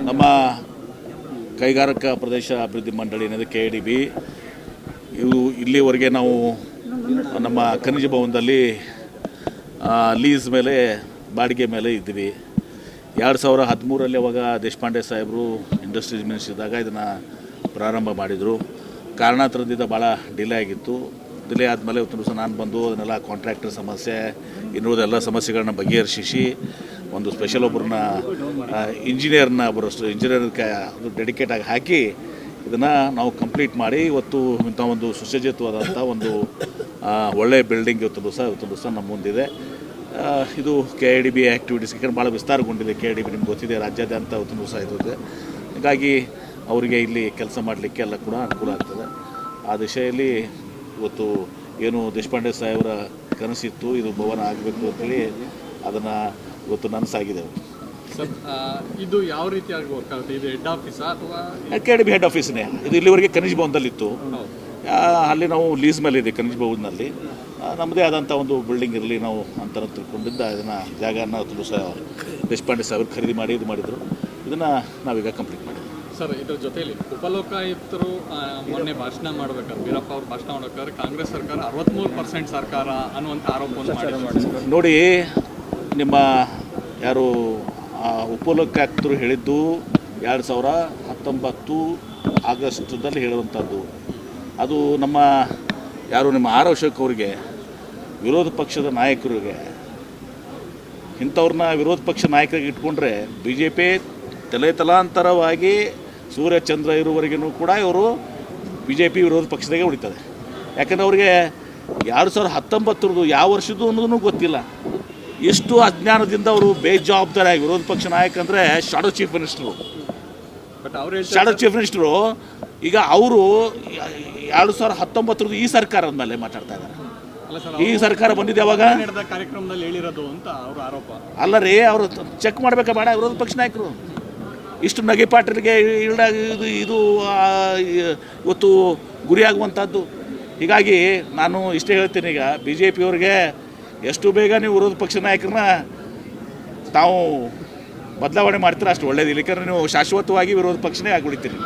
ನಮ್ಮ ಕೈಗಾರಿಕಾ ಪ್ರದೇಶ ಅಭಿವೃದ್ಧಿ ಮಂಡಳಿ ಏನಿದೆ KIDB, ಇವು ಇಲ್ಲಿವರೆಗೆ ನಾವು ನಮ್ಮ ಖನಿಜ ಭವನದಲ್ಲಿ ಲೀಸ್ ಮೇಲೆ ಬಾಡಿಗೆ ಮೇಲೆ ಇದ್ದೀವಿ. 2013ರಲ್ಲಿ ಅವಾಗ ದೇಶಪಾಂಡೆ ಸಾಹೇಬರು ಇಂಡಸ್ಟ್ರೀಸ್ ಮಿನಿಸ್ಟರ್ ಇದ್ದಾಗ ಇದನ್ನು ಪ್ರಾರಂಭ ಮಾಡಿದರು. ಕಾರಣಾಂತರದಿಂದ ಭಾಳ ಡಿಲೇ ಆಗಿತ್ತು. ಡಿಲೇ ಆದಮೇಲೆ ಇವತ್ತು ದಿವಸ ನಾನು ಬಂದು ಅದನ್ನೆಲ್ಲ ಕಾಂಟ್ರಾಕ್ಟರ್ ಸಮಸ್ಯೆ ಇನ್ನುವುದೆಲ್ಲ ಸಮಸ್ಯೆಗಳನ್ನ ಬಗೆಹರಿಸಿ ಒಂದು ಸ್ಪೆಷಲ್ ಒಬ್ಬರನ್ನ ಇಂಜಿನಿಯರ್ನ ಡೆಡಿಕೇಟಾಗಿ ಹಾಕಿ ಇದನ್ನು ನಾವು ಕಂಪ್ಲೀಟ್ ಮಾಡಿ ಇವತ್ತು ಇಂಥ ಒಂದು ಸುಸಜ್ಜಿತವಾದಂಥ ಒಂದು ಒಳ್ಳೆಯ ಬಿಲ್ಡಿಂಗ್ ಇವತ್ತು ದಿವಸ ನಮ್ಮ ಮುಂದಿದೆ. ಇದು KIDB ಆ್ಯಕ್ಟಿವಿಟೀಸ್ ಭಾಳ ವಿಸ್ತಾರಗೊಂಡಿದೆ. KIDB ನಿಮ್ಗೆ ಗೊತ್ತಿದೆ, ರಾಜ್ಯಾದ್ಯಂತ ಇವತ್ತು ದಿವಸ ಇದೆ. ಹೀಗಾಗಿ ಅವರಿಗೆ ಇಲ್ಲಿ ಕೆಲಸ ಮಾಡಲಿಕ್ಕೆ ಎಲ್ಲ ಕೂಡ ಅನುಕೂಲ ಆಗ್ತದೆ. ಆ ದಿಶೆಯಲ್ಲಿ ಇವತ್ತು ಏನು ದೇಶಪಾಂಡೆ ಸಾಹೇಬರ ಕನಸಿತ್ತು, ಇದು ಭವನ ಆಗಬೇಕು ಅಂತೇಳಿ ಅದನ್ನು ಇವತ್ತು ನನಸಾಗಿದೆ. ಸರ್, ಇದು ಯಾವ ರೀತಿಯಾಗಿ ವರ್ಕ್ ಆಗುತ್ತೆ? ಇದು ಹೆಡ್ ಆಫೀಸಾ ಅಥವಾ KIDB ಹೆಡ್ ಆಫೀಸ್ನೇ. ಇದು ಇಲ್ಲಿವರೆಗೆ ಖನಿಜ ಭವನದಲ್ಲಿತ್ತು. ಅಲ್ಲಿ ನಾವು ಲೀಸ್ ಮೇಲೆ ಇದೆ ಖನಿಜ ಭವನದಲ್ಲಿ. ನಮ್ಮದೇ ಆದಂಥ ಒಂದು ಬಿಲ್ಡಿಂಗ್ ಇರಲಿ ನಾವು ಅಂತ ತಿಳ್ಕೊಂಡಿದ್ದ ಇದನ್ನು ಜಾಗನ ದೇಶಪಾಂಡೆ ಸಾಹೇಬರು ಖರೀದಿ ಮಾಡಿ ಇದು ಮಾಡಿದರು. ಇದನ್ನು ನಾವೀಗ ಕಂಪ್ಲೀಟ್ ಮಾಡಿದ್ವಿ. ಸರ್, ಇದ್ರ ಜೊತೆಯಲ್ಲಿ ಉಪಲೋಕಾಯುಕ್ತರು ಮೊನ್ನೆ ಭಾಷಣ ಮಾಡಬೇಕಾದ್ರೆ, ವೀರಪ್ಪ ಅವರು ಭಾಷಣ ಮಾಡಬೇಕಾದ್ರೆ ಕಾಂಗ್ರೆಸ್ ಸರ್ಕಾರ 63% ಸರ್ಕಾರ ಅನ್ನುವಂಥ ಆರೋಪವನ್ನು ಮಾಡಿದ್ದಾರೆ. ನೋಡಿ, ನಿಮ್ಮ ಯಾರು ಉಪಲೋಕಾಯುಕ್ತರು ಹೇಳಿದ್ದು 2019 ಆಗಸ್ಟ್ದಲ್ಲಿ ಹೇಳುವಂಥದ್ದು. ಅದು ನಮ್ಮ ಯಾರು ನಿಮ್ಮ ಆರ್.ಅಶೋಕ್ ಅವರಿಗೆ, ವಿರೋಧ ಪಕ್ಷದ ನಾಯಕರಿಗೆ, ಇಂಥವ್ರನ್ನ ವಿರೋಧ ಪಕ್ಷ ನಾಯಕರಿಗೆ ಇಟ್ಕೊಂಡ್ರೆ BJP ತಲಾಂತರವಾಗಿ ಸೂರ್ಯಚಂದ್ರ ಇರುವವರೆಗೂ ಕೂಡ ಇವರು BJP ವಿರೋಧ ಪಕ್ಷದಾಗೆ ಉಳಿತದೆ. ಯಾಕಂದರೆ ಅವರಿಗೆ 2019 ಯಾವ ವರ್ಷದ್ದು ಅನ್ನೋದೂ ಗೊತ್ತಿಲ್ಲ. ಎಷ್ಟು ಅಜ್ಞಾನದಿಂದ ಅವರು ಬೇಜವಾಬ್ದಾರಿಯಾಗಿ ವಿರೋಧ ಪಕ್ಷ ನಾಯಕ ಅಂದರೆ ಶಾಡೋ ಚೀಫ್ ಮಿನಿಸ್ಟರು. ಈಗ ಅವರು 2019 ಈ ಸರ್ಕಾರದ ಮೇಲೆ ಮಾತಾಡ್ತಾ ಇದ್ದಾರೆ. ಈ ಸರ್ಕಾರ ಬಂದಿದೆ ಯಾವಾಗ? ಕಾರ್ಯಕ್ರಮದಲ್ಲಿ ಹೇಳಿರೋದು ಅಂತ ಅವರ ಆರೋಪ. ಅಲ್ಲ ರೀ, ಅವರು ಚೆಕ್ ಮಾಡಬೇಕಾ ಬೇಡ? ವಿರೋಧ ಪಕ್ಷ ನಾಯಕರು ಇಷ್ಟು ನಗೆಪಾಟರಿಗೆ ಇದು ಇವತ್ತು ಗುರಿಯಾಗುವಂಥದ್ದು. ಹೀಗಾಗಿ ನಾನು ಇಷ್ಟೇ ಹೇಳ್ತೀನಿ, ಈಗ BJP ಅವ್ರಿಗೆ ಎಷ್ಟು ಬೇಗ ನೀವು ವಿರೋಧ ಪಕ್ಷ ನಾಯಕರನ್ನ ತಾವು ಬದಲಾವಣೆ ಮಾಡ್ತೀರ ಅಷ್ಟು ಒಳ್ಳೇದಿಲ್ಲ. ಯಾಕಂದರೆ ನೀವು ಶಾಶ್ವತವಾಗಿ ವಿರೋಧ ಪಕ್ಷನೇ ಆಗಿಬಿಡ್ತೀರಿ.